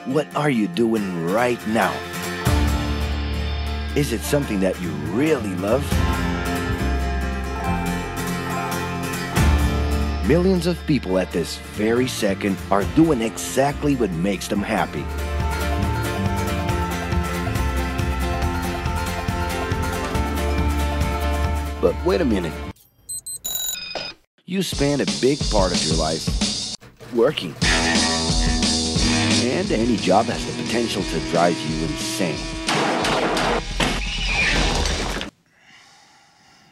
What are you doing right now? Is it something that you really love? Millions of people at this very second are doing exactly what makes them happy. But wait a minute. You spend a big part of your life working. And any job has the potential to drive you insane.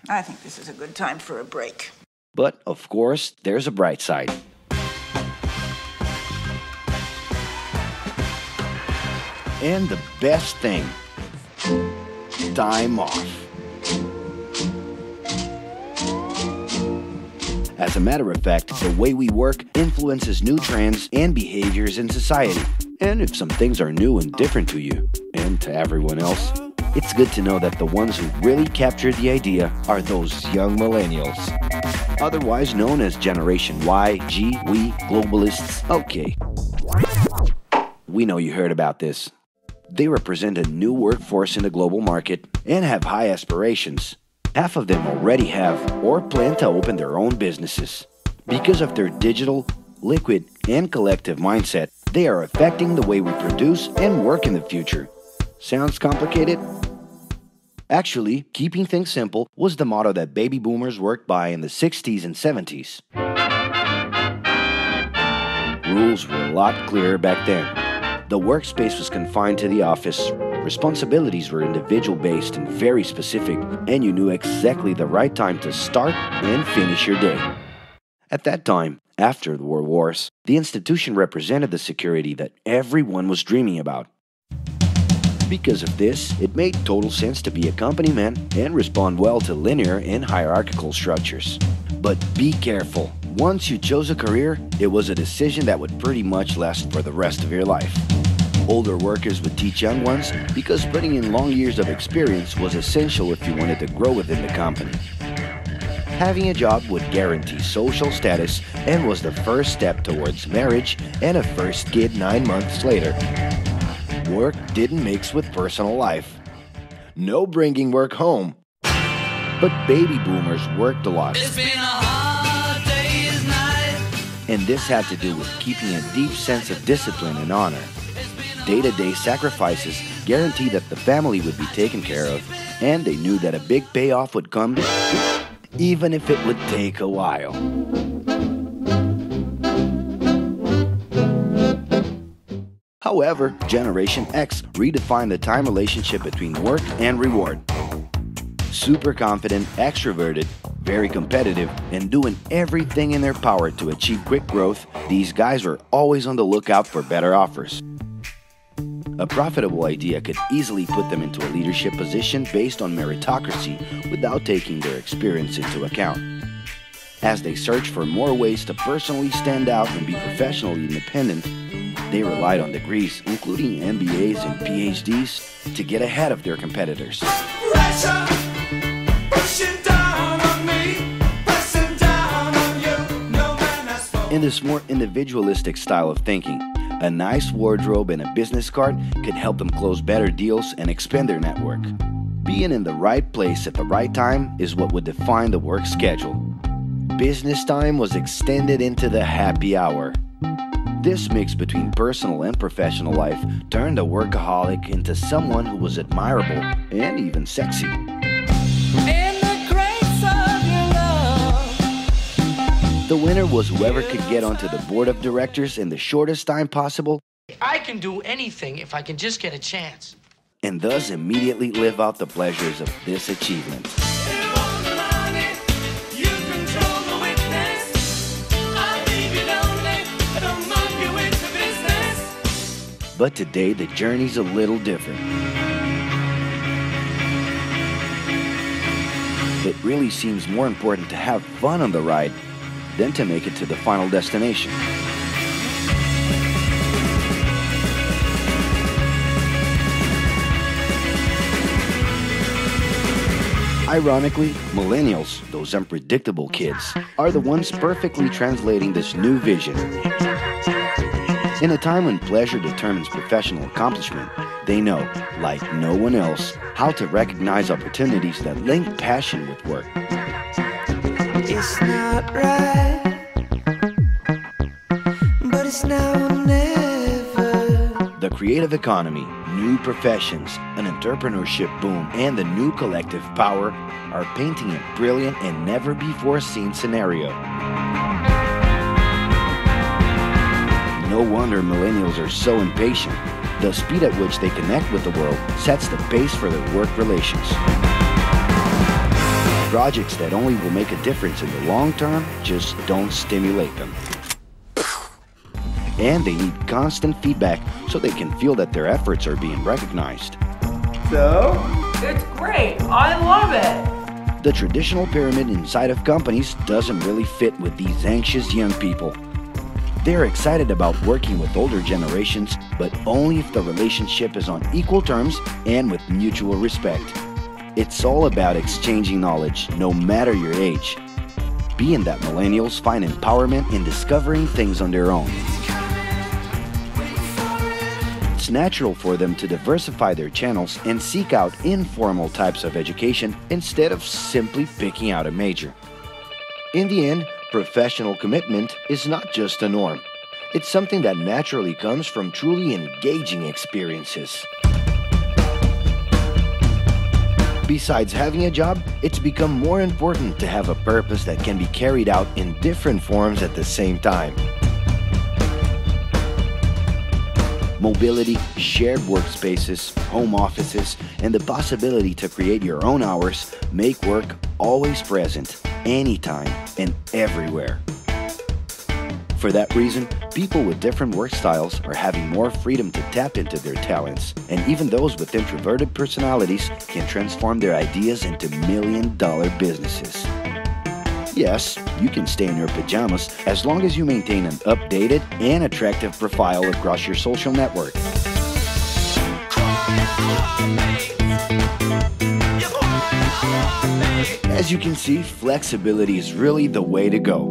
I think this is a good time for a break. But, of course, there's a bright side. And the best thing, time off. As a matter of fact, the way we work influences new trends and behaviors in society. And if some things are new and different to you, and to everyone else, it's good to know that the ones who really captured the idea are those young millennials. Otherwise known as Generation Y, G, we, globalists. Okay. We know you heard about this. They represent a new workforce in the global market and have high aspirations. Half of them already have or plan to open their own businesses. Because of their digital, liquid, and collective mindset, they are affecting the way we produce and work in the future. Sounds complicated? Actually, keeping things simple was the motto that baby boomers worked by in the 60s and 70s. Rules were a lot clearer back then. The workspace was confined to the office. Responsibilities were individual-based and very specific, and you knew exactly the right time to start and finish your day. At that time, after the World Wars, the institution represented the security that everyone was dreaming about. Because of this, it made total sense to be a company man and respond well to linear and hierarchical structures. But be careful. Once you chose a career, it was a decision that would pretty much last for the rest of your life. Older workers would teach young ones because putting in long years of experience was essential if you wanted to grow within the company. Having a job would guarantee social status and was the first step towards marriage and a first kid 9 months later. Work didn't mix with personal life. No bringing work home. But baby boomers worked a lot. It's been a hard day's night. And this had to do with keeping a deep sense of discipline and honor. Day-to-day sacrifices guaranteed that the family would be taken care of, and they knew that a big payoff would come, even if it would take a while. However, Generation X redefined the time relationship between work and reward. Super confident, extroverted, very competitive, and doing everything in their power to achieve quick growth, these guys were always on the lookout for better offers. A profitable idea could easily put them into a leadership position based on meritocracy without taking their experience into account. As they searched for more ways to personally stand out and be professionally independent, they relied on degrees, including MBAs and PhDs, to get ahead of their competitors. Pressure, pushing down on me, pressing down on you. No man has spoken. In this more individualistic style of thinking, a nice wardrobe and a business card could help them close better deals and expand their network. Being in the right place at the right time is what would define the work schedule. Business time was extended into the happy hour. This mix between personal and professional life turned a workaholic into someone who was admirable and even sexy. In the grace of your love. The winner was whoever could get onto the board of directors in the shortest time possible I can do anything if I can just get a chance. and thus immediately live out the pleasures of this achievement. You want the money, you control the witness. I'll leave you lonely, don't move you into business. But today, the journey's a little different. It really seems more important to have fun on the ride than to make it to the final destination. Ironically, millennials, those unpredictable kids, are the ones perfectly translating this new vision. In a time when pleasure determines professional accomplishment, they know, like no one else, how to recognize opportunities that link passion with work. It's not right, but it's now or never. The creative economy, new professions, an entrepreneurship boom, and the new collective power are painting a brilliant and never-before-seen scenario. No wonder millennials are so impatient. The speed at which they connect with the world sets the pace for their work relations. Projects that only will make a difference in the long term just don't stimulate them. And they need constant feedback so they can feel that their efforts are being recognized. So? It's great. I love it. The traditional pyramid inside of companies doesn't really fit with these anxious young people. They're excited about working with older generations, but only if the relationship is on equal terms and with mutual respect. It's all about exchanging knowledge, no matter your age. Being that millennials find empowerment in discovering things on their own. It's natural for them to diversify their channels and seek out informal types of education instead of simply picking out a major. In the end, professional commitment is not just a norm. It's something that naturally comes from truly engaging experiences. Besides having a job, it's become more important to have a purpose that can be carried out in different forms at the same time. Mobility, shared workspaces, home offices, and the possibility to create your own hours make work always present, anytime and everywhere. For that reason, people with different work styles are having more freedom to tap into their talents, and even those with introverted personalities can transform their ideas into million-dollar businesses. Yes, you can stay in your pajamas as long as you maintain an updated and attractive profile across your social network. As you can see, flexibility is really the way to go.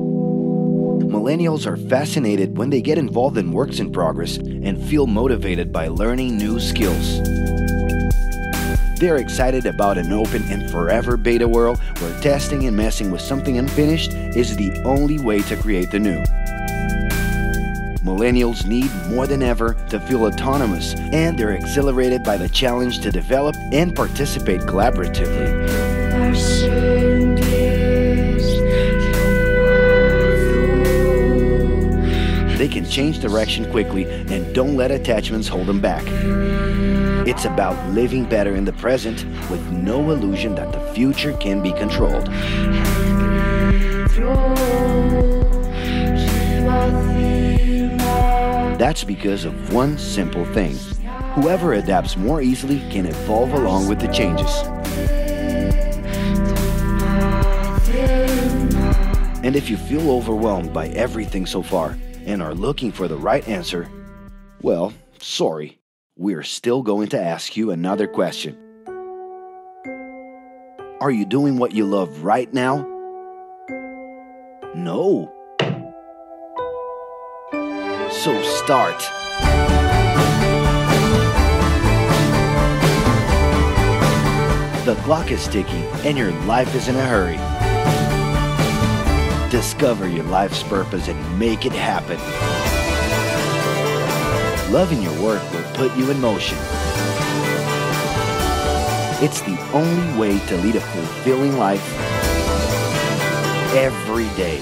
Millennials are fascinated when they get involved in works in progress and feel motivated by learning new skills. They're excited about an open and forever beta world where testing and messing with something unfinished is the only way to create the new. Millennials need more than ever to feel autonomous, and they're exhilarated by the challenge to develop and participate collaboratively. They can change direction quickly and don't let attachments hold them back. It's about living better in the present with no illusion that the future can be controlled. That's because of one simple thing. Whoever adapts more easily can evolve along with the changes. And if you feel overwhelmed by everything so far and are looking for the right answer, well, sorry. We're still going to ask you another question. Are you doing what you love right now? No. So start. The clock is ticking and your life is in a hurry. Discover your life's purpose and make it happen. Loving your work will put you in motion. It's the only way to lead a fulfilling life every day.